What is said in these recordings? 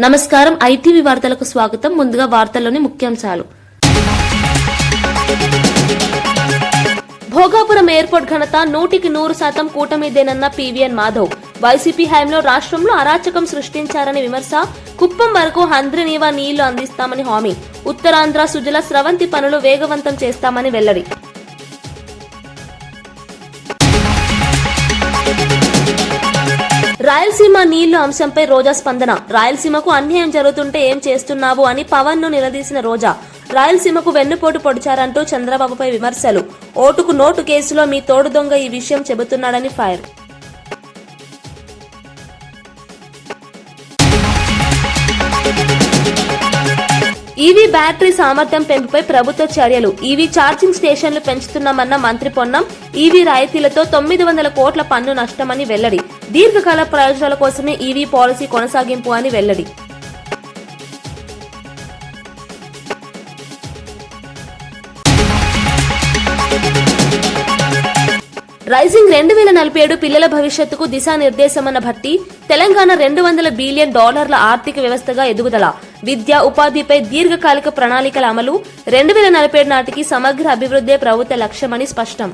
నమస్కారం ఐటీవీ వార్తలకు స్వాగతం. ముందుగా వార్తల్లోని ముఖ్యాంశాలు. భోగాపురం ఎయిర్పోర్ట్ ఘనత 100% కూటమిదేనన్న పీవీఎన్ మాధవ్. వైసీపీ హయాంలో రాష్ట్రంలో అరాచకం సృష్టించారని విమర్శ. కుప్పం వరకు హంద్రినీవా నీళ్లు అందిస్తామని హామీ. ఉత్తరాంధ్ర సుజల స్రవంతి పనులు వేగవంతం చేస్తామని వెల్లడి. రాయలసీమ నీళ్లు అంశంపై రోజా స్పందన. రాయలసీమకు అన్యాయం జరుగుతుంటే ఏం చేస్తున్నావు అని పవన్ ను నిలదీసిన రోజా. రాయలసీమకు వెన్నుపోటు పొడిచారంటూ చంద్రబాబుపై విమర్శలు. ఓటుకు నోటు కేసులో మీ తోడు దొంగ ఈ విషయం చెబుతున్నాడని ఫైర్. ఈవీ బ్యాటరీ సామర్థ్యం పెంపుపై ప్రభుత్వ చర్యలు. ఈవీ ఛార్జింగ్ స్టేషన్లు పెంచుతున్నామన్న మంత్రి పొన్నం. ఈవీ రాయితీలతో 900 కోట్ల పన్ను నష్టమని వెల్లడి. దీర్ఘకాల ప్రయోజనాల కోసమే ఈవీ పాలసీ కొనసాగింపు అని వెల్లడి. రైజింగ్ 2047 పిల్లల భవిష్యత్తుకు దిశానిర్దేశమన్న భట్టి. తెలంగాణ $200 బిలియన్ ఆర్థిక వ్యవస్థగా ఎదుగుదల. విద్య ఉపాధిపై దీర్ఘకాలిక ప్రణాళికల అమలు. 2047 నాటికి సమగ్ర అభివృద్ధే ప్రభుత్వ లక్ష్యమని స్పష్టం.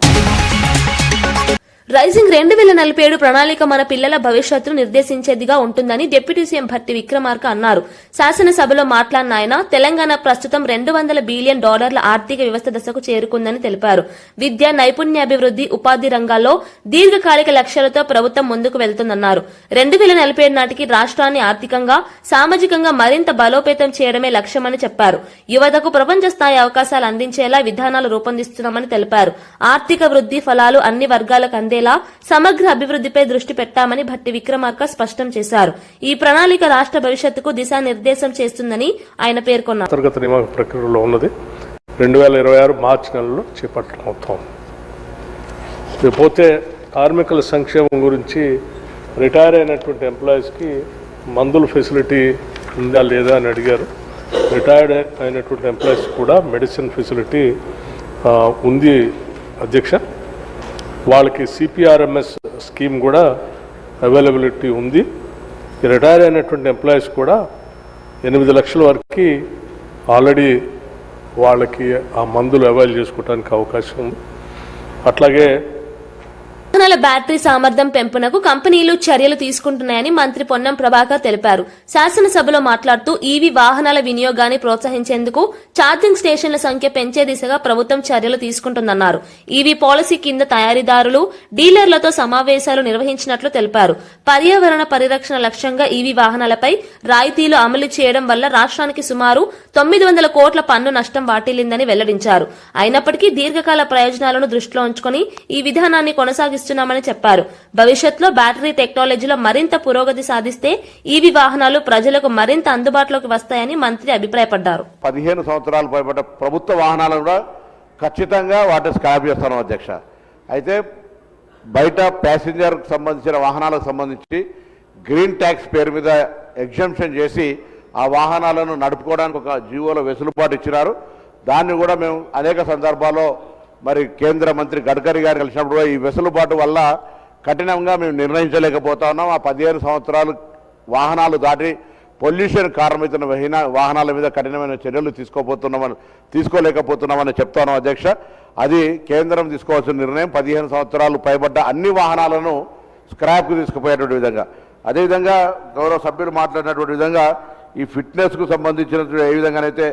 రైజింగ్ 2047 ప్రణాళిక మన పిల్లల భవిష్యత్తును నిర్దేశించేదిగా ఉంటుందని డిప్యూటీ సీఎం భట్టి విక్రమార్క అన్నారు. శాసనసభలో మాట్లాడిన ఆయన తెలంగాణ ప్రస్తుతం $200 బిలియన్ ఆర్థిక వ్యవస్థ దశకు చేరుకుందని తెలిపారు. విద్య నైపుణ్యాభివృద్ధి ఉపాధి రంగాల్లో దీర్ఘకాలిక లక్ష్యాలతో ప్రభుత్వం ముందుకు వెళ్తుందన్నారు. 2047 నాటికి రాష్ట్రాన్ని ఆర్థికంగా సామాజికంగా మరింత బలోపేతం చేయడమే లక్ష్యమని చెప్పారు. యువతకు ప్రపంచ స్థాయి అవకాశాలు అందించేలా విధానాలు రూపొందిస్తున్నామని తెలిపారు. ఆర్థిక వృద్ధి ఫలాలు అన్ని వర్గాలకు అందేలా సమగ్ర అభివృద్ధిపై దృష్టి పెట్టామని భట్టి విక్రమార్క స్పష్టం చేశారు. ఈ ప్రణాళిక రాష్ట్ర భవిష్యత్తుకు దిశానిర్దేశం చేస్తుందని ఆయన పేర్కొన్నారు. అంతర్గత నియామక ప్రక్రియలో ఉన్నది 2026 మార్చి నెలలో చేపట్టడం అవుతాం. పోతే కార్మికుల సంక్షేమం గురించి రిటైర్ అయినటువంటి ఎంప్లాయీస్కి మందుల ఫెసిలిటీ ఉందా లేదా అని అడిగారు. రిటైర్డ్ అయినటువంటి ఎంప్లాయీస్ కూడా మెడిసిన్ ఫెసిలిటీ ఉంది అధ్యక్ష. వాళ్ళకి సిపిఆర్ఎంఎస్ స్కీమ్ కూడా అవైలబిలిటీ ఉంది. రిటైర్ అయినటువంటి ఎంప్లాయీస్ కూడా 8 లక్షల వరకు ఆల్రెడీ వాళ్ళకి ఆ మందులు అవైల్ చేసుకోవడానికి అవకాశం ఉంది. అట్లాగే వాహనాల బ్యాటరీ సామర్థ్యం పెంపునకు కంపెనీలు చర్యలు తీసుకుంటున్నాయని మంత్రి పొన్నం ప్రభాకర్ తెలిపారు. శాసనసభలో మాట్లాడుతూ ఈవీ వాహనాల వినియోగాన్ని ప్రోత్సహించేందుకు ఛార్జింగ్ స్టేషన్ల సంఖ్య పెంచే దిశగా ప్రభుత్వం చర్యలు తీసుకుంటుందన్నారు. ఈవీ పాలసీ కింద తయారీదారులు డీలర్లతో సమావేశాలు నిర్వహించినట్లు తెలిపారు. పర్యావరణ పరిరక్షణ లక్ష్యంగా ఈవీ వాహనాలపై రాయితీలు అమలు చేయడం వల్ల రాష్ట్రానికి సుమారు 900 కోట్ల పన్ను నష్టం వాటిల్లిందని వెల్లడించారు. అయినప్పటికీ దీర్ఘకాల ప్రయోజనాలను దృష్టిలో ఉంచుకుని ఈ విధానాన్ని కొనసాగిస్తున్నామని చెప్పారు. భవిష్యత్తులో బ్యాటరీ టెక్నాలజీలో మరింత పురోగతి సాధిస్తే ఈవీ వాహనాలు ప్రజలకు మరింత అందుబాటులోకి వస్తాయని మంత్రి అభిప్రాయపడ్డారు. 15 సంవత్సరాలు పైబడ్డ ప్రభుత్వ వాహనాలు కూడా ఖచ్చితంగా వాటిని స్క్రాప్ చేస్తాను అధ్యక్ష. అయితే బయట ప్యాసింజర్ సంబంధించిన వాహనాలకు సంబంధించి గ్రీన్ ట్యాక్స్ పేరు మీద ఎగ్జంప్షన్ చేసి ఆ వాహనాలను నడుపుకోవడానికి ఒక జీవోలో వెసులుబాటు ఇచ్చినారు. దాన్ని కూడా మేము అనేక సందర్భాల్లో మరి కేంద్ర మంత్రి గడ్కరీ గారు కలిసినప్పుడు ఈ వెసులుబాటు వల్ల కఠినంగా మేము నిర్ణయించలేకపోతా ఉన్నాం. ఆ 15 సంవత్సరాలు వాహనాలు దాటి పొల్యూషన్ కారణమవుతున్న వాహనాల మీద కఠినమైన చర్యలు తీసుకోలేకపోతున్నామని చెప్తాను అధ్యక్ష. అది కేంద్రం తీసుకోవాల్సిన నిర్ణయం. 15 సంవత్సరాలు పైబడ్డ అన్ని వాహనాలను స్క్రాప్కు తీసుకుపోయేటువంటి విధంగా, అదేవిధంగా గౌరవ సభ్యులు మాట్లాడినటువంటి విధంగా ఈ ఫిట్నెస్కు సంబంధించినటువంటి ఏ విధంగానైతే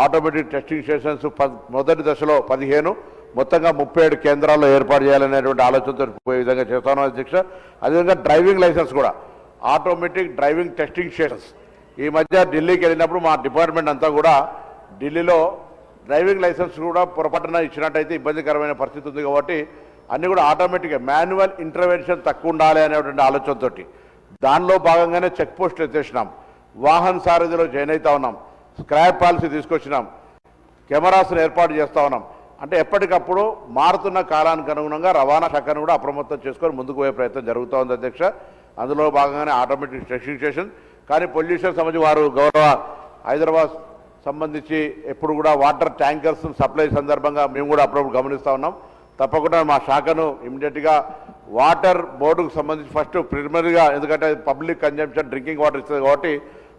ఆటోమేటిక్ టెస్టింగ్ స్టేషన్స్ మొదటి దశలో 15 మొత్తంగా 37 కేంద్రాల్లో ఏర్పాటు చేయాలనేటువంటి ఆలోచనతో పోయే విధంగా చేస్తాను అధ్యక్ష. అదేవిధంగా డ్రైవింగ్ లైసెన్స్ కూడా ఆటోమేటిక్ డ్రైవింగ్ టెస్టింగ్ స్టేషన్స్ ఈ మధ్య ఢిల్లీకి వెళ్ళినప్పుడు మా డిపార్ట్మెంట్ అంతా కూడా ఢిల్లీలో డ్రైవింగ్ లైసెన్స్ కూడా పొరపాటున ఇచ్చినట్టయితే ఇబ్బందికరమైన పరిస్థితి ఉంది. కాబట్టి అన్నీ కూడా ఆటోమేటిక్గా మాన్యువల్ ఇంటర్వెన్షన్ తక్కువ ఉండాలి అనేటువంటి ఆలోచనతో దానిలో భాగంగానే చెక్ పోస్టులు ఎత్తేసినాం. వాహన సారథిలో జాయిన్ అవుతా ఉన్నాం. స్క్రాప్ పాలసీ తీసుకొచ్చినాం. కెమెరాస్ను ఏర్పాటు చేస్తూ ఉన్నాం. అంటే ఎప్పటికప్పుడు మారుతున్న కాలానికి అనుగుణంగా రవాణా శాఖను కూడా అప్రమత్తం చేసుకొని ముందుకు పోయే ప్రయత్నం జరుగుతూ ఉంది అధ్యక్ష. అందులో భాగంగానే ఆటోమేటిక్ టెస్టింగ్ స్టేషన్. కానీ పొల్యూషన్ సంబంధించి వారు గౌరవ హైదరాబాద్ సంబంధించి ఎప్పుడు కూడా వాటర్ ట్యాంకర్స్ సప్లై సందర్భంగా మేము కూడా అప్పుడప్పుడు గమనిస్తూ ఉన్నాం. తప్పకుండా మా శాఖను ఇమ్మీడియట్గా వాటర్ బోర్డుకు సంబంధించి ఫస్ట్ ప్రిలిమినరీగా, ఎందుకంటే పబ్లిక్ కన్జంప్షన్ డ్రింకింగ్ వాటర్ ఇస్తుంది కాబట్టి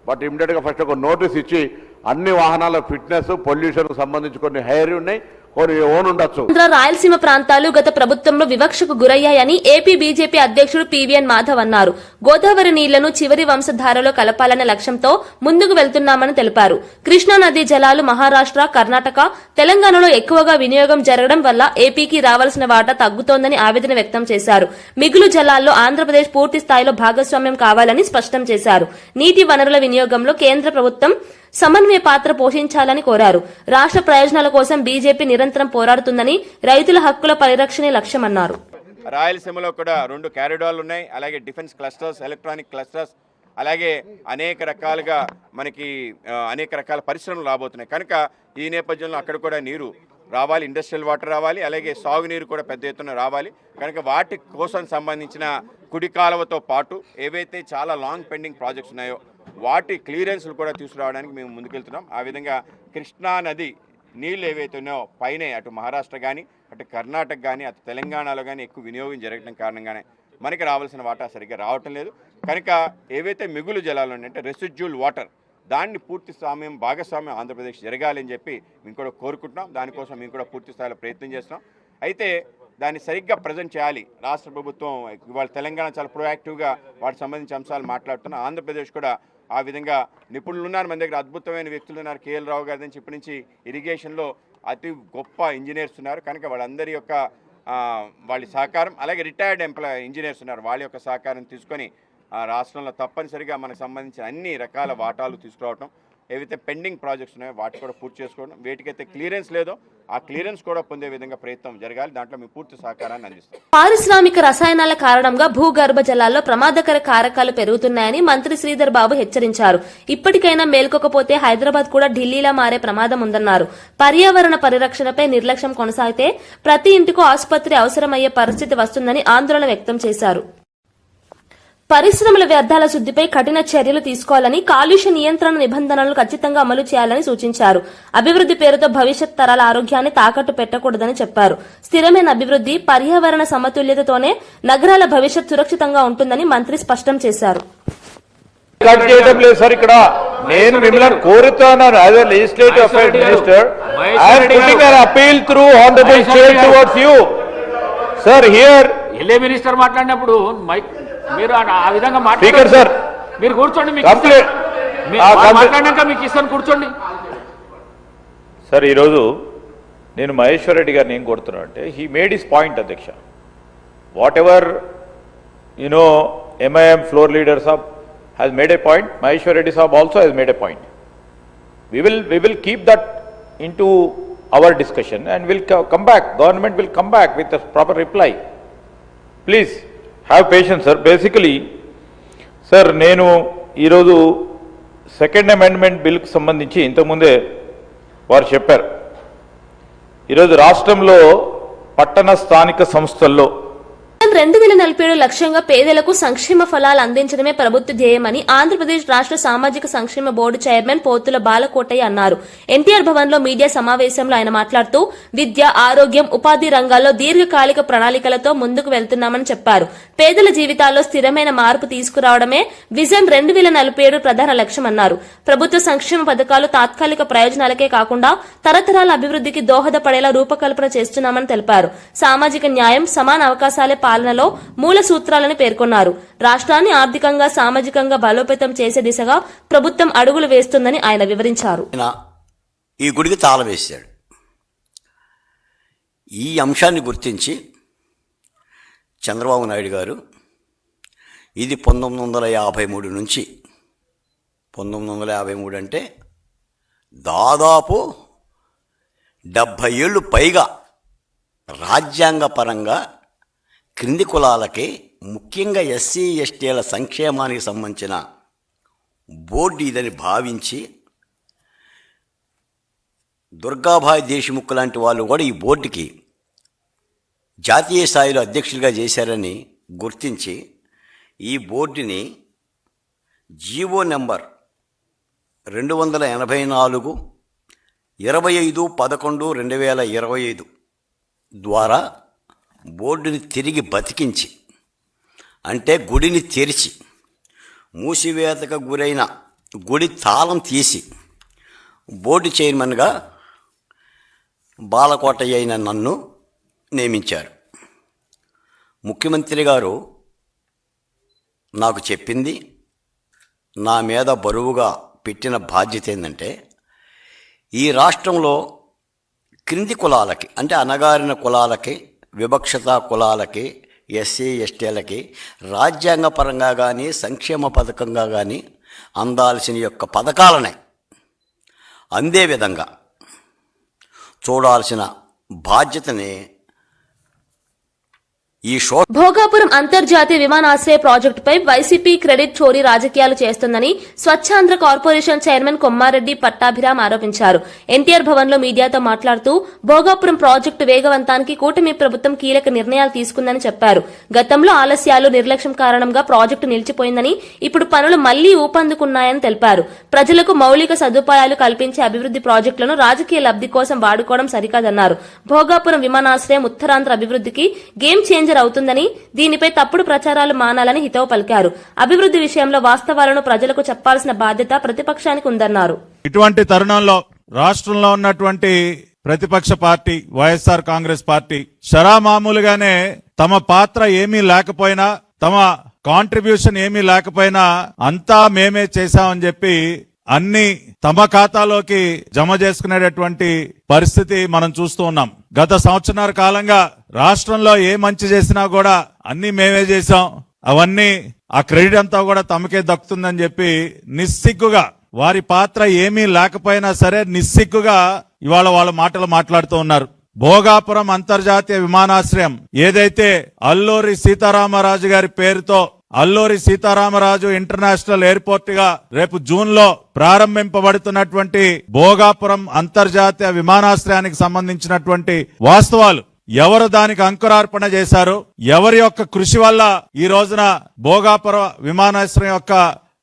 బట్ ఇమ్మీడియట్గా ఫస్ట్ ఒక నోటీస్ ఇచ్చి అన్ని వాహనాల ఫిట్నెస్ పొల్యూషన్కు సంబంధించి కొన్ని హైర్ ఉన్నాయి, కొన్ని ఓన్ ఉండొచ్చు. ఆంధ్ర రాయలసీమ ప్రాంతాలు గత ప్రభుత్వంలో వివక్షకు గురయ్యాయని ఏపీ బీజేపీ అధ్యక్షుడు పీవీఎన్ మాధవ్ అన్నారు. గోదావరి నీళ్లను చివరి వంశధారలో కలపాలనే లక్ష్యంతో ముందుకు వెళ్తున్నామని తెలిపారు. కృష్ణా నదీ జలాలు మహారాష్ట్ర, కర్ణాటక, తెలంగాణలో ఎక్కువగా వినియోగం జరగడం వల్ల ఏపీకి రావాల్సిన వాటా తగ్గుతోందని ఆవేదన వ్యక్తం చేశారు. మిగులు జలాల్లో ఆంధ్రప్రదేశ్ పూర్తి స్థాయిలో భాగస్వామ్యం కావాలని స్పష్టం చేశారు. నీటి వనరుల వినియోగంలో కేంద్ర ప్రభుత్వం సమన్వయ పాత్ర పోషించాలని కోరారు. రాష్ట్ర ప్రయోజనాల కోసం బీజేపీ నిరంతరం పోరాడుతుందని, రైతుల హక్కుల పరిరక్షణే లక్ష్యమన్నారు. రాయలసీమలో కూడా 2 కారిడార్లు ఉన్నాయి, అలాగే డిఫెన్స్ క్లస్టర్స్, ఎలక్ట్రానిక్ క్లస్టర్స్, అలాగే అనేక రకాలుగా మనకి అనేక రకాల పరిశ్రమలు రాబోతున్నాయి. కనుక ఈ నేపథ్యంలో అక్కడ కూడా నీరు రావాలి, ఇండస్ట్రియల్ వాటర్ రావాలి, అలాగే సాగునీరు కూడా పెద్ద ఎత్తున రావాలి. కనుక వాటి కోసం సంబంధించిన కుడి కాలువతో పాటు ఏవైతే చాలా లాంగ్ పెండింగ్ ప్రాజెక్ట్స్ ఉన్నాయో వాటి క్లియరెన్స్లు కూడా తీసుకురావడానికి మేము ముందుకెళ్తున్నాం. ఆ విధంగా కృష్ణా నది నీళ్ళు ఏవైతే ఉన్నాయో పైనే అటు మహారాష్ట్ర కానీ, అటు కర్ణాటక కానీ, అటు తెలంగాణలో కానీ ఎక్కువ వినియోగం జరగడం కారణంగానే మనకి రావాల్సిన వాటా సరిగ్గా రావటం లేదు. కనుక ఏవైతే మిగులు జలాలు ఉన్నాయంటే రెసిడ్యూల్ వాటర్, దాన్ని పూర్తి భాగస్వామ్యం ఆంధ్రప్రదేశ్ జరగాలని చెప్పి మేము కూడా కోరుకుంటున్నాం. దానికోసం మేము కూడా పూర్తి స్థాయిలో ప్రయత్నం చేస్తున్నాం. అయితే దాన్ని సరిగ్గా ప్రజెంట్ చేయాలి. రాష్ట్ర ప్రభుత్వం ఇవాళ తెలంగాణ చాలా ప్రొయాక్టివ్గా వాటికి సంబంధించిన అంశాలు మాట్లాడుతున్నాం. ఆంధ్రప్రదేశ్ కూడా ఆ విధంగా నిపుణులు ఉన్నారు, మన దగ్గర అద్భుతమైన వ్యక్తులు ఉన్నారు. కేఎల్ రావు గారి నుంచి ఇప్పటి నుంచి ఇరిగేషన్లో అతి గొప్ప ఇంజనీర్స్ ఉన్నారు. కనుక వాళ్ళందరి యొక్క వాళ్ళ సహకారం, అలాగే రిటైర్డ్ ఇంజనీర్స్ ఉన్నారు, వాళ్ళ యొక్క సహకారం తీసుకొని రాష్ట్రంలో తప్పనిసరిగా మనకు సంబంధించిన అన్ని రకాల వాటాలు తీసుకురావటం, ఏవైతే పెండింగ్ ప్రాజెక్ట్స్ ఉన్నాయో వాటి కూడా పూర్తి చేసుకోవడం, వేటికైతే క్లియరెన్స్ లేదో ఆ క్లియరెన్స్ కూడా పొందే విధంగా ప్రయత్నం జరగాలి. దాంట్లో మీ పూర్తి సహకారాన్ని అందిస్తాం. పారిశ్రామిక రసాయనాల కారణంగా భూగర్భ జలాల్లో ప్రమాదకర కారకాలు పెరుగుతున్నాయని మంత్రి శ్రీధర్ బాబు హెచ్చరించారు. ఇప్పటికైనా మేల్కొకపోతే హైదరాబాద్ కూడా ఢిల్లీలా మారే ప్రమాదం ఉందన్నారు. పర్యావరణ పరిరక్షణపై నిర్లక్ష్యం కొనసాగితే ప్రతి ఇంటికి ఆసుపత్రి అవసరమయ్యే పరిస్థితి వస్తుందని ఆందోళన వ్యక్తం చేశారు. పరిశ్రమల వ్యర్థాల శుద్దిపై కఠిన చర్యలు తీసుకోవాలని, కాలుష్య నియంత్రణ నిబంధనలను ఖచ్చితంగా అమలు చేయాలని సూచించారు. అభివృద్ది పేరుతో భవిష్యత్ తరాల ఆరోగ్యాన్ని తాకట్టు పెట్టకూడదని చెప్పారు. స్థిరమైన అభివృద్ది, పర్యావరణ సమతుల్యతతోనే నగరాల భవిష్యత్ సురక్షితంగా ఉంటుందని మంత్రి స్పష్టం చేశారు. కట్ చేయడం లేదు సార్. ఇక్కడ నేను మిమ్మల్ని కోరుతున్నాను as a legislative affairs minister, I'm putting an appeal through honourable state towards you sir. Here LA minister మాట్లాడినప్పుడు మీరు ఆ విధంగా స్పీకర్ సార్ మీరు కూర్చోండి, మాట్లాడినాక మీకు ఇస్తాను, కూర్చోండి సార్. ఈరోజు నేను మహేశ్వర్ రెడ్డి గారిని ఏం కోరుతున్నాను అంటే, హీ మేడ్ హిస్ పాయింట్ అధ్యక్ష. What ever you know MIM floor leader Saab has made a point, Maheshwar Reddy Sahab also has made a point. We will keep that into our discussion and will come back. Government will come back with a proper reply. Please have patience, sir. Basically, sir, నేను ఈరోజు second amendment బిల్కు సంబంధించి ఇంతకుముందే వారు చెప్పారు. ఈరోజు రాష్ట్రంలో పట్టణ స్థానిక సంస్థల్లో 2047 లక్ష్యంగా పేదలకు సంక్షేమ ఫలాలు అందించడమే ప్రభుత్వ ధ్యేయమని ఆంధ్రప్రదేశ్ రాష్ట్ర సామాజిక సంక్షేమ బోర్డు చైర్మన్ పోతుల బాలకోటయ్య అన్నారు. ఎన్టీఆర్ భవన్ లో మీడియా సమావేశంలో ఆయన మాట్లాడుతూ విద్య, ఆరోగ్యం, ఉపాధి రంగాల్లో దీర్ఘకాలిక ప్రణాళికలతో ముందుకు వెళ్తున్నామని చెప్పారు. పేదల జీవితాల్లో స్థిరమైన మార్పు తీసుకురావడమే విజన్ 2047 ప్రధాన లక్ష్యమన్నారు. ప్రభుత్వ సంక్షేమ పథకాలు తాత్కాలిక ప్రయోజనాలకే కాకుండా తరతరాల అభివృద్ధికి దోహదపడేలా రూపకల్పన చేస్తున్నామని తెలిపారు. సామాజిక న్యాయం, సమాన అవకాశాలే పాలనలో మూల సూత్రాలని పేర్కొన్నారు. రాష్ట్రాన్ని ఆర్థికంగా, సామాజికంగా బలోపేతం చేసే దిశగా ప్రభుత్వం అడుగులు వేస్తుందని ఆయన వివరించారు. ఈ గుడికి తాళం వేశాడు. ఈ అంశాన్ని గుర్తించి చంద్రబాబు నాయుడు గారు ఇది 1953 నుంచి 1953 అంటే దాదాపు 70 ఏళ్ళు పైగా రాజ్యాంగ పరంగా క్రింది కులాలకి, ముఖ్యంగా ఎస్సీ ఎస్టీల సంక్షేమానికి సంబంధించిన బోర్డు ఇదని భావించి దుర్గాభాయ్ దేశ్ముఖ్ లాంటి వాళ్ళు కూడా ఈ బోర్డుకి జాతీయ స్థాయిలో అధ్యక్షులుగా చేశారని గుర్తించి ఈ బోర్డుని జీవో నెంబర్ 284 25/11/2025 ద్వారా బోర్డుని తిరిగి బతికించి, అంటే గుడిని తెరిచి మూసివేతకు గురైన గుడి తాళం తీసి బోర్డు చైర్మన్గా బాలకోటయ్య అయిన నన్ను నియమించారు. ముఖ్యమంత్రి గారు నాకు చెప్పింది, నా మీద బరువుగా పెట్టిన బాధ్యత ఏంటంటే, ఈ రాష్ట్రంలో క్రింది కులాలకి, అంటే అణగారిన కులాలకి, వివక్షత కులాలకి, ఎస్సీ ఎస్టీలకి రాజ్యాంగపరంగా కానీ సంక్షేమ పథకంగా కానీ అందాల్సిన యొక్క పథకాలనే అందే విధంగా చూడాల్సిన బాధ్యతని ఈ భోగాపురం అంతర్జాతీయ విమానాశ్రయ ప్రాజెక్టుపై వైసీపీ క్రెడిట్ చోరీ రాజకీయాలు చేస్తుందని స్వచ్ఛాంధ్ర కార్పొరేషన్ చైర్మన్ కొమ్మారెడ్డి పట్టాభిరామ్ ఆరోపించారు. ఎన్టీఆర్ భవన్ లో మీడియాతో మాట్లాడుతూ భోగాపురం ప్రాజెక్టు వేగవంతానికి కూటమి ప్రభుత్వం కీలక నిర్ణయాలు తీసుకుందని చెప్పారు. గతంలో ఆలస్యాలు, నిర్లక్ష్యం కారణంగా ప్రాజెక్టు నిలిచిపోయిందని, ఇప్పుడు పనులు మళ్లీ ఊపందుకున్నాయని తెలిపారు. ప్రజలకు మౌలిక సదుపాయాలు కల్పించే అభివృద్ది ప్రాజెక్టులను రాజకీయ లబ్ది కోసం వాడుకోవడం సరికాదన్నారు. భోగాపురం విమానాశ్రయం ఉత్తరాంధ్ర అభివృద్దికి గేమ్ చేంజర్ అవుతుందని, దీనిపై తప్పుడు ప్రచారాలు మానాలని హితవు పలికారు. అభివృద్ధి విషయంలో వాస్తవాలను ప్రజలకు చెప్పాల్సిన బాధ్యత ప్రతిపక్షానికి ఉందన్నారు. ఇటువంటి తరుణంలో రాష్ట్రంలో ఉన్నటువంటి ప్రతిపక్ష పార్టీ వైఎస్ఆర్ కాంగ్రెస్ పార్టీ షరామామూలుగానే తమ పాత్ర ఏమీ లేకపోయినా, తమ కాంట్రిబ్యూషన్ ఏమీ లేకపోయినా అంతా మేమే చేశామని చెప్పి అన్ని తమ ఖాతాలోకి జమ చేసుకునేటటువంటి పరిస్థితి మనం చూస్తూ ఉన్నాం. గత సంవత్సరాల కాలంగా రాష్ట్రంలో ఏ మంచి చేసినా కూడా అన్ని మేమే చేశాం, అవన్నీ ఆ క్రెడిట్ అంతా కూడా తమకే దక్కుతుందని చెప్పి నిస్సిగ్గుగా, వారి పాత్ర ఏమీ లేకపోయినా సరే నిస్సిగ్గుగా ఇవాళ వాళ్ళ మాటలు మాట్లాడుతూ ఉన్నారు. భోగాపురం అంతర్జాతీయ విమానాశ్రయం ఏదైతే అల్లూరి సీతారామరాజు గారి పేరుతో అల్లూరి సీతారామరాజు ఇంటర్నేషనల్ ఎయిర్పోర్ట్ గా రేపు జూన్ లో ప్రారంభింపబడుతున్నటువంటి భోగాపురం అంతర్జాతీయ విమానాశ్రయానికి సంబంధించినటువంటి వాస్తవాలు, ఎవరు దానికి అంకురార్పణ చేశారు, ఎవరి యొక్క కృషి వల్ల ఈ రోజున భోగాపురం విమానాశ్రయం యొక్క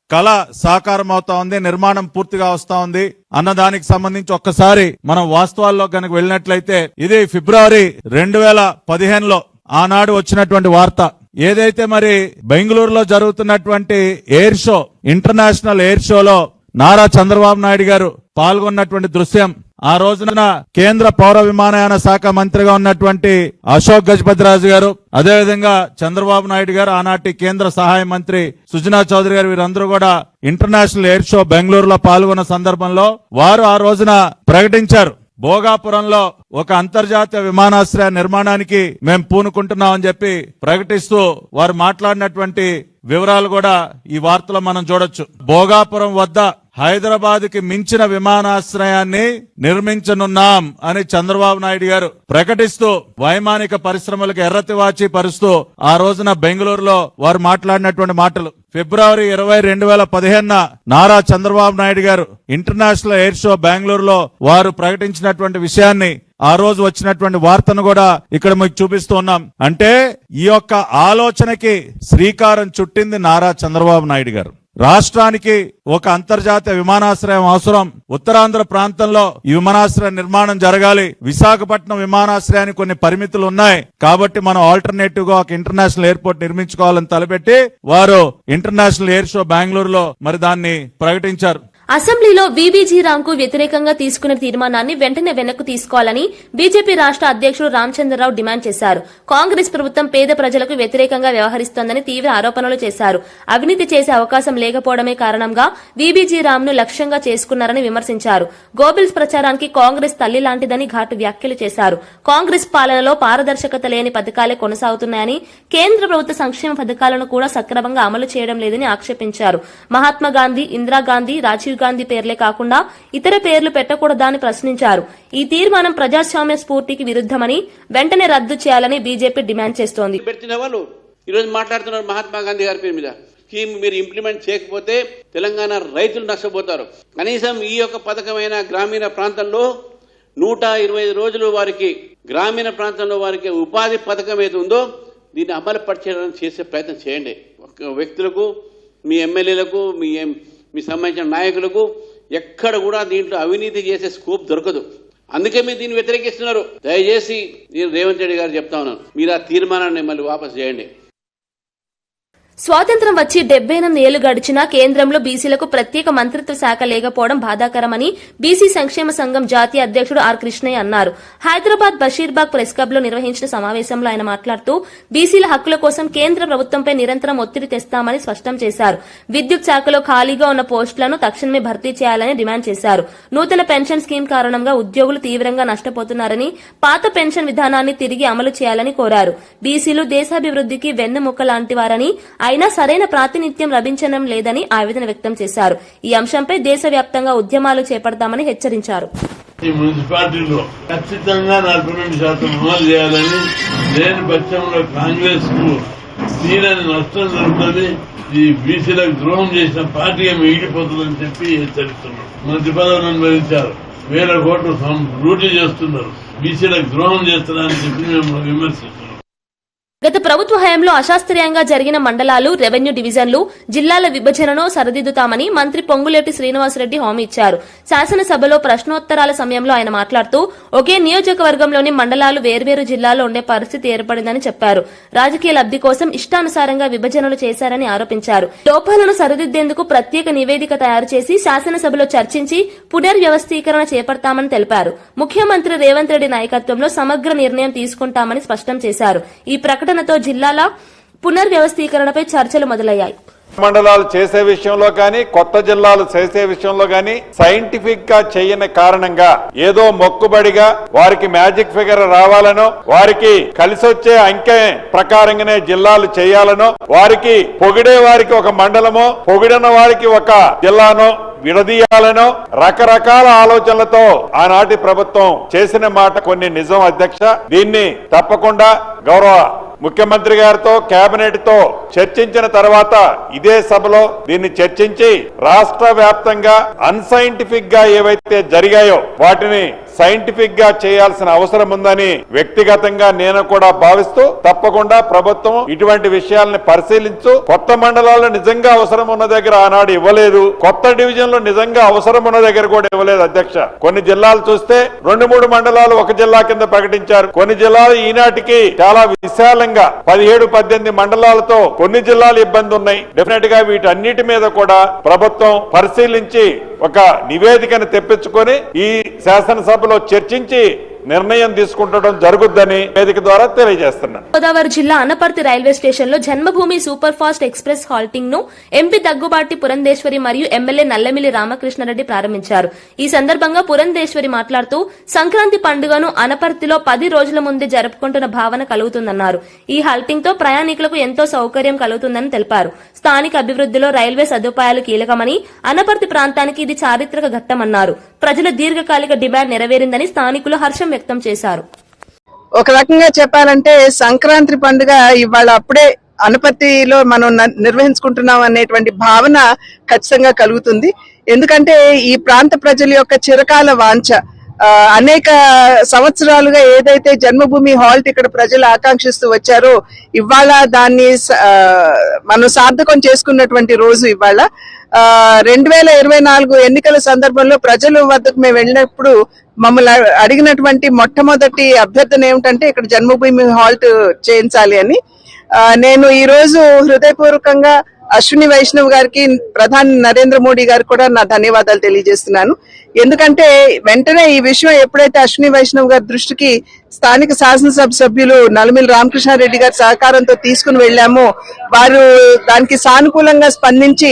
కళ సాకారం అవుతా ఉంది, నిర్మాణం పూర్తిగా వస్తా ఉంది అన్నదానికి సంబంధించి ఒక్కసారి మనం వాస్తవాల్లో కనుక వెళ్ళినట్లయితే, ఇది ఫిబ్రవరి 2015లో ఆనాడు వచ్చినటువంటి వార్త. ఏదైతే మరి బెంగళూరులో జరుగుతున్నటువంటి ఎయిర్ షో, ఇంటర్నేషనల్ ఎయిర్ షోలో నారా చంద్రబాబు నాయుడు గారు పాల్గొన్నటువంటి దృశ్యం, ఆ రోజున కేంద్ర పౌర విమానయాన శాఖ మంత్రిగా ఉన్నటువంటి అశోక్ గజపతిరాజు గారు, అదేవిధంగా చంద్రబాబు నాయుడు గారు, ఆనాటి కేంద్ర సహాయ మంత్రి సుజనా చౌదరి గారు, వీరందరూ కూడా ఇంటర్నేషనల్ ఎయిర్ షో బెంగళూరులో పాల్గొన్న సందర్భంలో వారు ఆ రోజున ప్రకటించారు, భోగాపురంలో ఒక అంతర్జాతీయ విమానాశ్రయ నిర్మాణానికి మేము పూనుకుంటున్నామని చెప్పి ప్రకటిస్తూ వారు మాట్లాడినటువంటి వివరాలు కూడా ఈ వార్తలో మనం చూడొచ్చు. భోగాపురం వద్ద హైదరాబాద్ కి మించిన విమానాశ్రయాన్ని నిర్మించనున్నాం అని చంద్రబాబు నాయుడు గారు ప్రకటిస్తూ వైమానిక పరిశ్రమలకు ఎర్రతివాచి పరుస్తూ ఆ రోజున బెంగళూరులో వారు మాట్లాడినటువంటి మాటలు. ఫిబ్రవరి 20, 2015 నారా చంద్రబాబు నాయుడు గారు ఇంటర్నేషనల్ ఎయిర్ షో బెంగళూరులో వారు ప్రకటించినటువంటి విషయాన్ని, ఆ రోజు వచ్చినటువంటి వార్తను కూడా ఇక్కడ మీకు చూపిస్తూ ఉన్నాం. అంటే ఈ యొక్క ఆలోచనకి శ్రీకారం చుట్టింది నారా చంద్రబాబు నాయుడు గారు. రాష్ట్రానికి ఒక అంతర్జాతీయ విమానాశ్రయం అవసరం, ఉత్తరాంధ్ర ప్రాంతంలో ఈ విమానాశ్రయ నిర్మాణం జరగాలి, విశాఖపట్నం విమానాశ్రయానికి కొన్ని పరిమితులు ఉన్నాయి కాబట్టి మనం ఆల్టర్నేటివ్ గా ఒక ఇంటర్నేషనల్ ఎయిర్పోర్ట్ నిర్మించుకోవాలని తలపెట్టి వారు ఇంటర్నేషనల్ ఎయిర్ షో బెంగళూరులో మరి దాన్ని ప్రకటించారు. అసెంబ్లీలో వీబీజీ రామ్ కు వ్యతిరేకంగా తీసుకున్న తీర్మానాన్ని వెంటనే వెనక్కు తీసుకోవాలని బీజేపీ రాష్ట్ర అధ్యక్షుడు రామచంద్రరావు డిమాండ్ చేశారు. కాంగ్రెస్ ప్రభుత్వం పేద ప్రజలకు వ్యతిరేకంగా వ్యవహరిస్తోందని తీవ్ర ఆరోపణలు చేశారు. అవినీతి చేసే అవకాశం లేకపోవడమే కారణంగా వీబీజీ రామ్ ను లక్ష్యంగా చేసుకున్నారని విమర్శించారు. గోబెల్స్ ప్రచారానికి కాంగ్రెస్ తల్లి లాంటిదని ఘాటు వ్యాఖ్యలు చేశారు. కాంగ్రెస్ పాలనలో పారదర్శకత లేని పథకాలే కొనసాగుతున్నాయని, కేంద్ర ప్రభుత్వ సంక్షేమ పథకాలను కూడా సక్రమంగా అమలు చేయడం లేదని ఆక్షేపించారు. మహాత్మాగాంధీ, ఇందిరాగాంధీ, రాజీవ్ గాంధీ పేర్లే కాకుండా ఇతర పేర్లు పెట్టకూడదా అని ప్రశ్నించారు. ఈ తీర్మానం ప్రజాస్వామ్య స్ఫూర్తికి విరుద్దమని, వెంటనే రద్దు చేయాలని బీజేపీ డిమాండ్ చేస్తోంది. పెట్టిన వాళ్ళు ఈరోజు మాట్లాడుతున్నారు మహాత్మా గాంధీ గారి పేరు మీద. స్కీమ్ మీరు ఇంప్లిమెంట్ చేయకపోతే తెలంగాణ రైతులు నష్టపోతారు. కనీసం ఈ యొక్క పథకమైన గ్రామీణ ప్రాంతంలో 125 రోజులు వారికి గ్రామీణ ప్రాంతంలో వారికి ఉపాధి పథకం ఏది ఉందో దీన్ని అమలు పరిచేయడానికి చేసే ప్రయత్నం చేయండి. వ్యక్తులకు, మీ ఎమ్మెల్యేలకు, మీ సంబంధించిన నాయకులకు ఎక్కడ కూడా దీంట్లో అవినీతి చేసే స్కోప్ దొరకదు. అందుకే మీరు దీన్ని వ్యతిరేకిస్తున్నారు. దయచేసి నేను రేవంత్ రెడ్డి గారు చెప్తా ఉన్నాను, మీరు ఆ తీర్మానాన్ని మళ్ళీ వాపసు చేయండి. స్వాతంత్ర్యం వచ్చి 78 ఏళ్లు గడిచినా కేంద్రంలో బీసీలకు ప్రత్యేక మంత్రిత్వ శాఖ లేకపోవడం బాధాకరమని బీసీ సంక్షేమ సంఘం జాతీయ అధ్యక్షుడు ఆర్ కృష్ణయ్య అన్నారు. హైదరాబాద్ బషీర్బాగ్ ప్రెస్ క్లబ్ లో నిర్వహించిన సమావేశంలో ఆయన మాట్లాడుతూ బీసీల హక్కుల కోసం కేంద్ర ప్రభుత్వంపై నిరంతరం ఒత్తిడి తెస్తామని స్పష్టం చేశారు. విద్యుత్ శాఖలో ఖాళీగా ఉన్న పోస్టులను తక్షణమే భర్తీ చేయాలని డిమాండ్ చేశారు. నూతన పెన్షన్ స్కీమ్ కారణంగా ఉద్యోగులు తీవ్రంగా నష్టపోతున్నారని, పాత పెన్షన్ విధానాన్ని తిరిగి అమలు చేయాలని కోరారు. బీసీలు దేశాభివృద్ధికి వెన్నెముక లాంటి వారని, అయినా సరైన ప్రాతినిధ్యం లభించడం లేదని ఆవేదన వ్యక్తం చేశారు. ఈ అంశంపై దేశవ్యాప్తంగా ఉద్యమాలు చేపడతామని హెచ్చరించారు. ఈ మున్సిపాలిటీలో ఖచ్చితంగా 42% అమలు చేయాలని, లేని పక్షంలో కాంగ్రెస్ కు తీరని నష్టం జరుగుతుంది, ఈ బీసీలకు ద్రోహం చేసిన పార్టీగా మిగిలిపోతుందని చెప్పి హెచ్చరిస్తున్నారు. మంత్రి పదవులను భరించారు, 1000 కోట్లు లూటీ చేస్తున్నారు, బీసీలకు ద్రోహం చేస్తున్నారని చెప్పి మేము విమర్శిస్తున్నాం. గత ప్రభుత్వ హయాంలో అశాస్త్రీయంగా జరిగిన మండలాలు, రెవెన్యూ డివిజన్లు, జిల్లాల విభజనను సరిదిద్దుతామని మంత్రి పొంగులేటి శ్రీనివాసరెడ్డి హామీ ఇచ్చారు. శాసనసభలో ప్రశ్నోత్తరాల సమయంలో ఆయన మాట్లాడుతూ ఒకే నియోజకవర్గంలోని మండలాలు వేర్వేరు జిల్లాల్లో ఉండే పరిస్థితి ఏర్పడిందని చెప్పారు. రాజకీయ లబ్ది కోసం ఇష్టానుసారంగా విభజనలు చేశారని ఆరోపించారు. లోపాలను సరిదిద్దేందుకు ప్రత్యేక నివేదిక తయారు చేసి శాసనసభలో చర్చించి పునర్వ్యవస్థీకరణ చేపడతామని తెలిపారు. ముఖ్యమంత్రి రేవంత్ రెడ్డి నాయకత్వంలో సమగ్ర నిర్ణయం తీసుకుంటామని స్పష్టం చేశారు. ఈ ప్రకటనతో జిల్లాల పునర్వ్యవస్థీకరణపై చర్చలు మొదలయ్యాయి. మండలాలు చేసే విషయంలో కానీ, కొత్త జిల్లాలు చేసే విషయంలో కానీ సైంటిఫిక్ గా చేయని కారణంగా ఏదో మొక్కుబడిగా వారికి మ్యాజిక్ ఫిగర్ రావాలనో, వారికి కలిసొచ్చే అంకె ప్రకారంగానే జిల్లాలు చేయాలనో, వారికి పొగిడే వారికి ఒక మండలమో, పొగిడిన వారికి ఒక జిల్లానో విడదీయాలనో రకరకాల ఆలోచనలతో ఆనాటి ప్రభుత్వం చేసిన మాట కొన్ని నిజం అధ్యక్ష. దీన్ని తప్పకుండా గౌరవ ముఖ్యమంత్రి గారితో, కేబినెట్ తో చర్చించిన తర్వాత ఇదే సభలో దీన్ని చర్చించి రాష్ట్ర వ్యాప్తంగా అన్సైంటిఫిక్ గా ఏవైతే జరిగాయో వాటిని సైంటిఫిక్ గా చేయాల్సిన అవసరం ఉందని వ్యక్తిగతంగా నేను కూడా భావిస్తూ, తప్పకుండా ప్రభుత్వం ఇటువంటి విషయాలను పరిశీలించు. కొత్త మండలాలు నిజంగా అవసరం ఉన్న దగ్గర ఆనాడు ఇవ్వలేదు, కొత్త డివిజన్లు నిజంగా అవసరం ఉన్న దగ్గర కూడా ఇవ్వలేదు అధ్యక్ష. కొన్ని జిల్లాలు చూస్తే 2-3 మండలాలు ఒక జిల్లా కింద ప్రకటించారు. కొన్ని జిల్లాలు ఈనాటికి చాలా విశాలంగా 17-18 మండలాలతో కొన్ని జిల్లాలు ఇబ్బంది ఉన్నాయి. డెఫినెట్ గా వీటన్నిటి మీద కూడా ప్రభుత్వం పరిశీలించి ఒక నివేదికను తెప్పించుకొని ఈ శాసనసభలో చర్చించి నిర్ణయం తీసుకుంటడం జరుగుద్దని వేదిక ద్వారా తెలియజేస్తున్నాను. గోదావరి జిల్లా అనపర్తి రైల్వే స్టేషన్ లో జన్మభూమి సూపర్ ఫాస్ట్ ఎక్స్ప్రెస్ హాల్టింగ్ ను ఎంపీ దగ్గుబాటి పురంధేశ్వరి మరియు ఎమ్మెల్యే నల్లమిల్లి రామకృష్ణారెడ్డి ప్రారంభించారు. ఈ సందర్భంగా పురంధేశ్వరి మాట్లాడుతూ సంక్రాంతి పండుగను అనపర్తిలో 10 రోజుల ముందే జరుపుకుంటున్న భావన కలుగుతుందన్నారు. ఈ హాల్టింగ్ తో ప్రయాణికులకు ఎంతో సౌకర్యం కలుగుతుందని తెలిపారు. స్థానిక అభివృద్ధిలో రైల్వే సదుపాయాలు కీలకమని, అనపర్తి ప్రాంతానికి ఇది చారిత్రక ఘట్టమన్నారు. ప్రజల దీర్ఘకాలిక డిమాండ్ నెరవేరిందని స్థానికులు హర్షం వ్యక్తం చేశారు. ఒక రకంగా చెప్పాలంటే సంక్రాంతి పండుగ ఇవాళ అప్పుడే అనపర్తిలో మనం నిర్వహించుకుంటున్నాం అనేటువంటి భావన ఖచ్చితంగా కలుగుతుంది. ఎందుకంటే ఈ ప్రాంత ప్రజల యొక్క చిరకాల వాంఛ, అనేక సంవత్సరాలుగా ఏదైతే జన్మభూమి హాల్ట్ ఇక్కడ ప్రజలు ఆకాంక్షిస్తూ వచ్చారో ఇవాళ దాన్ని మనం సార్థకం చేసుకున్నటువంటి రోజు ఇవాళ. 2024 ఎన్నికల సందర్భంలో ప్రజల వద్దకు మేము వెళ్ళినప్పుడు మమ్మల్ని అడిగినటువంటి మొట్టమొదటి అభ్యర్థన ఏమిటంటే ఇక్కడ జన్మభూమి హాల్ట్ చేయించాలి అని. నేను ఈ రోజు హృదయపూర్వకంగా అశ్విని వైష్ణవ్ గారికి, ప్రధాని నరేంద్ర మోడీ గారికి కూడా నా ధన్యవాదాలు తెలియజేస్తున్నాను. ఎందుకంటే వెంటనే ఈ విషయం ఎప్పుడైతే అశ్విని వైష్ణవ్ గారి దృష్టికి స్థానిక శాసనసభ సభ్యులు నల్లమిల్లి రామకృష్ణారెడ్డి గారి సహకారంతో తీసుకుని వెళ్లామో వారు దానికి సానుకూలంగా స్పందించి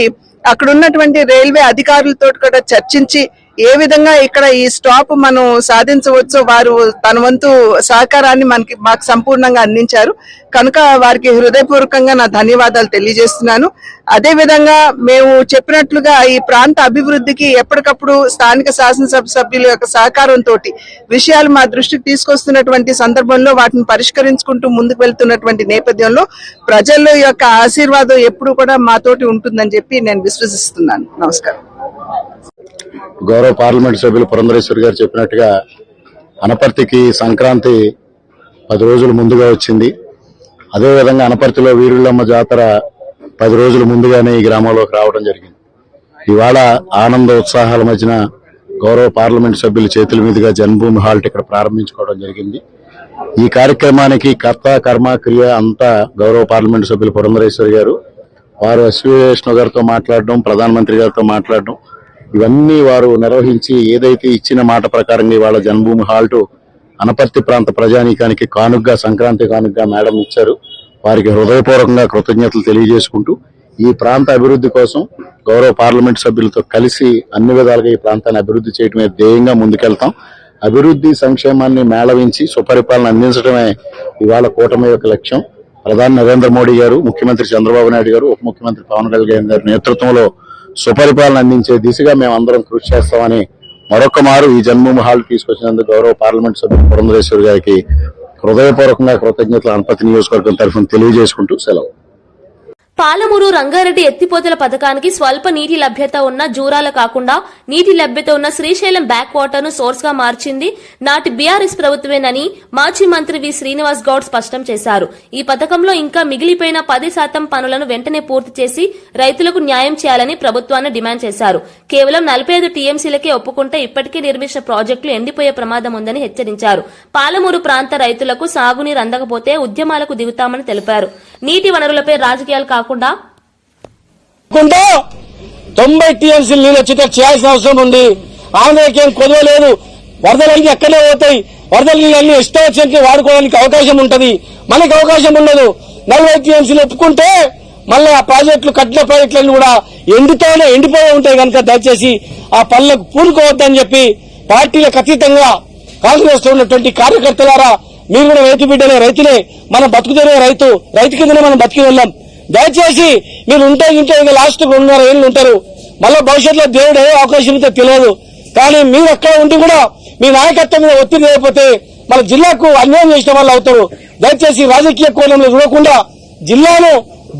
అక్కడ ఉన్నటువంటి రైల్వే అధికారులతో కూడా చర్చించి ఏ విధంగా ఇక్కడ ఈ స్టాప్ మనం సాధించవచ్చో వారు తన వంతు సహకారాన్ని మాకు సంపూర్ణంగా అందించారు. కనుక వారికి హృదయపూర్వకంగా నా ధన్యవాదాలు తెలియజేస్తున్నాను. అదే విధంగా మేము చెప్పినట్లుగా ఈ ప్రాంత అభివృద్ధికి ఎప్పటికప్పుడు స్థానిక శాసనసభ సభ్యుల యొక్క సహకారంతో విషయాలు మా దృష్టికి తీసుకొస్తున్నటువంటి సందర్భంలో వాటిని పరిష్కరించుకుంటూ ముందుకు వెళ్తున్నటువంటి నేపథ్యంలో ప్రజల యొక్క ఆశీర్వాదం ఎప్పుడు కూడా మాతోటి ఉంటుందని చెప్పి నేను విశ్వసిస్తున్నాను. నమస్కారం. గౌరవ పార్లమెంట్ సభ్యులు పురంధరేశ్వరి గారు చెప్పినట్టుగా అనపర్తికి సంక్రాంతి 10 రోజులు ముందుగా వచ్చింది. అదేవిధంగా అనపర్తిలో వీరులమ్మ జాతర 10 రోజులు ముందుగానే ఈ గ్రామంలోకి రావడం జరిగింది. ఇవాళ ఆనంద ఉత్సాహాల మధ్యన గౌరవ పార్లమెంట్ సభ్యుల చేతుల మీదుగా జన్మభూమి హాల్ట్ ఇక్కడ ప్రారంభించుకోవడం జరిగింది. ఈ కార్యక్రమానికి కర్త కర్మ క్రియ అంతా గౌరవ పార్లమెంట్ సభ్యులు పురంధరేశ్వరి గారు, వారు ఎస్వి వైష్ణవ్ గారితో మాట్లాడడం, ప్రధానమంత్రి గారితో మాట్లాడడం, ఇవన్నీ వారు నిర్వహించి ఏదైతే ఇచ్చిన మాట ప్రకారంగా ఇవాళ జన్మభూమి హాల్ట్ అనపర్తి ప్రాంత ప్రజానీకానికి కానుగ్గా, సంక్రాంతి కానుగ్గా మేడం ఇచ్చారు. వారికి హృదయపూర్వకంగా కృతజ్ఞతలు తెలియజేసుకుంటూ ఈ ప్రాంత అభివృద్ధి కోసం గౌరవ పార్లమెంట్ సభ్యులతో కలిసి అన్ని విధాలుగా ఈ ప్రాంతాన్ని అభివృద్ధి చేయడమే ధ్యేయంగా ముందుకెళ్తాం. అభివృద్ధి సంక్షేమాన్ని మేళవించి సుపరిపాలన అందించడమే ఇవాళ కూటమి యొక్క లక్ష్యం. ప్రధాని నరేంద్ర మోడీ గారు, ముఖ్యమంత్రి చంద్రబాబు నాయుడు గారు, ఉప ముఖ్యమంత్రి పవన్ కళ్యాణ్ గారి నేతృత్వంలో సుపరిపాలన అందించే దిశగా మేమందరం కృషి చేస్తామని మరొక మారు ఈ జన్మభూమి హాల్ తీసుకొచ్చినందుకు గౌరవ పార్లమెంట్ సభ్యులు పురంధరేశ్వరి గారికి హృదయపూర్వకంగా కృతజ్ఞతలు అనపర్తి నియోజకవర్గం తరఫున తెలియజేసుకుంటూ సెలవు. పాలమూరు రంగారెడ్డి ఎత్తిపోతల పథకానికి స్వల్ప నీటి లభ్యత ఉన్న జూరాల కాకుండా నీటి లభ్యత ఉన్న శ్రీశైలం బ్యాక్ వాటర్ ను సోర్స్ గా మార్చింది నాటి బీఆర్ఎస్ ప్రభుత్వమేనని మాజీ మంత్రి వి శ్రీనివాస్ గౌడ్ స్పష్టం చేశారు. ఈ పథకంలో ఇంకా మిగిలిపోయిన 10% పనులను వెంటనే పూర్తి చేసి రైతులకు న్యాయం చేయాలని ప్రభుత్వాన్ని డిమాండ్ చేశారు. కేవలం 45 టీఎంసీలకే ఒప్పుకుంటే ఇప్పటికే నిర్మించిన ప్రాజెక్టులు ఎండిపోయే ప్రమాదం ఉందని హెచ్చరించారు. పాలమూరు ప్రాంత రైతులకు సాగునీరు అందకపోతే ఉద్యమాలకు దిగుతామని తెలిపారు. నీటి వనరులపై రాజకీయాలు కాకుండా 90 టీఎంసీలు నీళ్ళు వచ్చేటట్టు చేయాల్సిన అవసరం ఉంది. ఆంధ్రకి ఏం కొదవలేదు. వరదలన్నీ అక్కడే పోతాయి. వరదల నీళ్ళన్నీ ఇష్టం వచ్చినట్టు వాడుకోవడానికి అవకాశం ఉంటది. మనకి అవకాశం ఉండదు. 40 టీఎంసీలు ఒప్పుకుంటే మళ్ళీ ఆ ప్రాజెక్టులు కట్టిన ప్రాజెక్టులన్నీ కూడా ఎండిపోయి ఉంటాయి కనుక దయచేసి ఆ పనులకు పూనుకోవద్దని చెప్పి పార్టీలకు అతీతంగా కాంగ్రెస్ లో ఉన్నటువంటి కార్యకర్తలారా, మీరు కూడా రైతు బిడ్డలే, రైతులే, మనం బతుకుతేనే రైతు కిందనే మనం బతికి వెళ్ళాం. దయచేసి మీరు ఉంటే ఇంకా లాస్ట్ 2.5 ఏళ్ళు ఉంటారు. మళ్ళీ భవిష్యత్తులో దేవుడు ఏ అవకాశం ఉంటే తెలియదు. కానీ మీరు అక్కడ ఉండి కూడా మీ నాయకత్వం మీద ఒత్తిడి లేకపోతే మన జిల్లాకు అన్యాయం చేసిన వాళ్ళు అవుతారు. దయచేసి రాజకీయ కోణంలో చూడకుండా జిల్లాను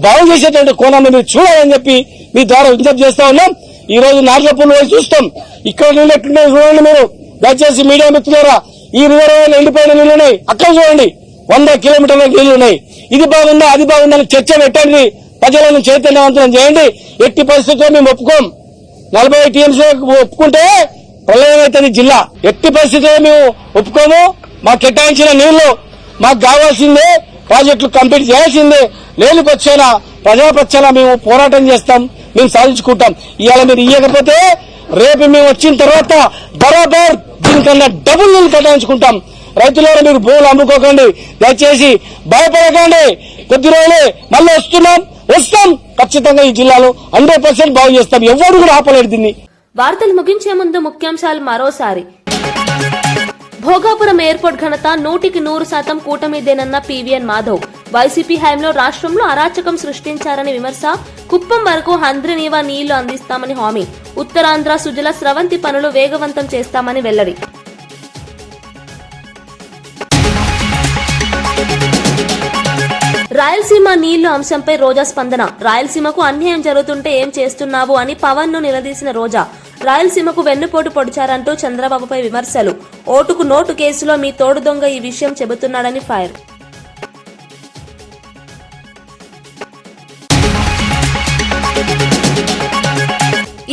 బాగు చేసేటువంటి కోణంలో మీరు చూడాలని చెప్పి మీ ద్వారా విజ్ఞప్తి చేస్తా ఉన్నాం. ఈ రోజు నార్లపూర్ రోజు చూస్తాం. ఇక్కడ నీళ్ళు ఎట్లున్నాయి చూడండి. మీరు దయచేసి మీడియా మిత్రులారా, ఈ రిజర్వాయర్లు ఎండిపోయిన నీళ్లు ఉన్నాయి. అక్కడ చూడండి 100 కిలోమీటర్ల నీళ్లు ఉన్నాయి. ఇది బాగుందా అది బాగుందా అని చర్చ పెట్టండి. ప్రజలను చైతన్యవంతం చేయండి. ఎట్టి పరిస్థితుల్లో మేము ఒప్పుకోం. 40 టీఎంసీ ఒప్పుకుంటే ప్రళయం అవుతుంది జిల్లా. ఎట్టి పరిస్థితుల్లో మేము ఒప్పుకోము. మాకు కేటాయించిన నీళ్లు మాకు కావాల్సిందే. ప్రాజెక్టులు కంప్లీట్ చేయాల్సిందే. లేని పక్షాన ప్రజాపక్షాన మేము పోరాటం చేస్తాం. మేము సాధించుకుంటాం. ఇవాళ మీరు ఇవ్వకపోతే రేపు మేము వచ్చిన తర్వాత బరాబర్ దీనికన్నా డబుల్ నీళ్లు కేటాయించుకుంటాం. రైతులను మీరు భూములు అమ్ముకోకండి. దయచేసి భయపడకండి. కొద్ది రోజులే మళ్ళీ వస్తాం. ఖచ్చితంగా ఈ జిల్లాలో 100% బాగు చేస్తాం. ఎవరు కూడా ఆపలేరు దీన్ని. వార్తలు ముగించే ముందు ముఖ్యాంశాలు మరోసారి. భోగాపురం ఎయిర్పోర్ట్ ఘనత 100% కూటమిదేనన్న పీవీఎన్ మాధవ్. వైసీపీ హయాంలో రాష్ట్రంలో అరాచకం సృష్టించారని విమర్శ. కుప్పం వరకు హంద్రినీవా నీళ్లు అందిస్తామని హామీ. ఉత్తరాంధ్ర సుజల స్రవంతి పనులు వేగవంతం చేస్తామని వెల్లడి. రాయలసీమ నీళ్లు అంశంపై రోజా స్పందన. రాయలసీమకు అన్యాయం జరుగుతుంటే ఏం చేస్తున్నావు అని పవన్ ను నిలదీసిన రోజా. రాయలసీమకు వెన్నుపోటు పొడిచారంటూ చంద్రబాబుపై విమర్శలు. ఓటుకు నోటు కేసులో మీ తోడు దొంగ ఈ విషయం చెబుతున్నాడని ఫైర్.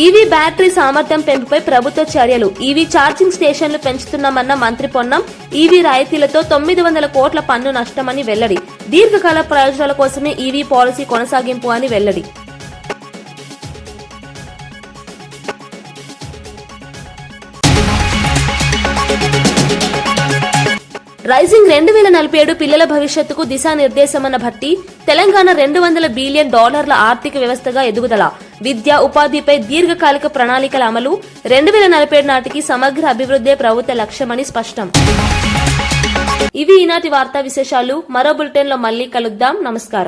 ఈవీ బ్యాటరీ సామర్థ్యం పెంపుపై ప్రభుత్వ చర్యలు. ఈవీ ఛార్జింగ్ స్టేషన్లు పెంచుతున్నామన్న మంత్రి పొన్నం. ఈవీ రాయితీలతో 900 కోట్ల పన్ను నష్టమని వెల్లడి. దీర్ఘకాల ప్రయోజనాల కోసమే ఈవీ పాలసీ కొనసాగింపు అని వెల్లడి. రైజింగ్ 2047 పిల్లల భవిష్యత్తుకు దిశానిర్దేశమన్న భట్టి. తెలంగాణ $200 బిలియన్ ఆర్థిక వ్యవస్థగా ఎదుగుదల. విద్య ఉపాధిపై దీర్ఘకాలిక ప్రణాళికల అమలు. 2047 నాటికి సమగ్ర అభివృద్ధే ప్రభుత్వ లక్ష్యమని స్పష్టం. ఇవి ఈనాటి వార్తా విశేషాలు. మరో బులెటిన్ లో మళ్లీ కలుద్దాం. నమస్కారం.